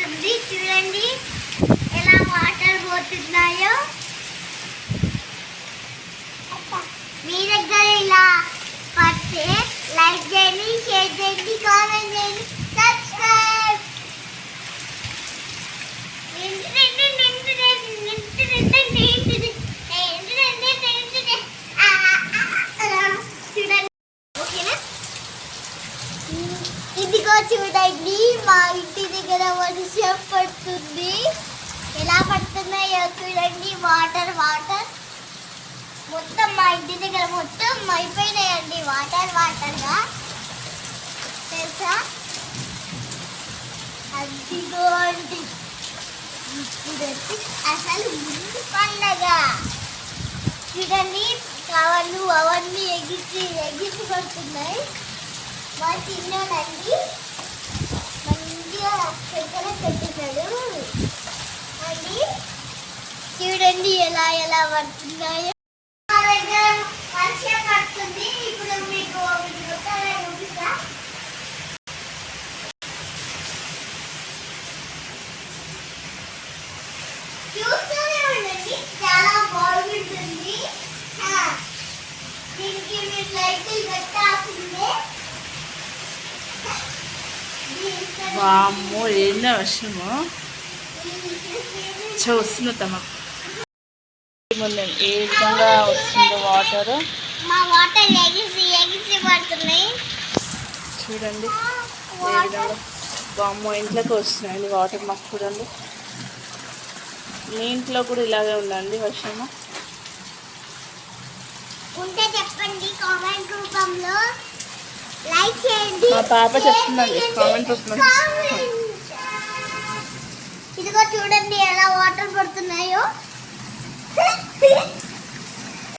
పడుతుంది. చూడండి ఎలా వాటర్ పోతున్నాయో. మీ దగ్గర ఇలా పడితే లైక్ చేయండి, షేర్ చేయండి, కామెంట్ చేయండి, సబ్స్క్రైబ్. ఇదిగో చూడండి, మా ఇంటి దగ్గర వర్షం పడుతుంది. ఎలా పడుతున్నాయో చూడండి. వాటర్ వాటర్ మొత్తం మా ఇంటి దగ్గర మొత్తం అయిపోయినాయండి. వాటర్ వాటర్గా తెలుసా. అదిగో అండి ఇప్పుడు అసలు ముందు పండగ. చూడండి కావాలి అవన్నీ ఎగిసి పడుతున్నాయి. మా చిన్నోడండి మంచిగా దగ్గర పెట్టినాడు అండి. చూడండి ఎలా ఎలా పడుతున్నాయో. మా దగ్గర వర్షం పడుతుంది. ఇప్పుడు మీకు చూపిస్తా. చూస్తూనే ఉండండి, చాలా బాగుంటుంది. దీనికి మీరు లైట్లు పెట్టాల్సిందే. వామ్మో ఏందా వర్షము వస్తుంది తమ ఏ విధంగా వస్తుందో వాటర్. మా వాటర్ ఎగిసి పడుతున్నాయి. చూడండి ఏ విధంగా వామ్మో ఇంట్లోకి వస్తున్నాయండి వాటర్. మాకు చూడండి మీ ఇంట్లో కూడా ఇలాగే ఉందండి వర్షము. ఉంటే చెప్పండి కామెంట్ రూపంలో. లైక్ చేయండి. మా పాప చెప్తుందండి కామెంట్ రూపంలో. ఇదిగో చూడండి ఎలా వాటర్ పడుతున్నాయి.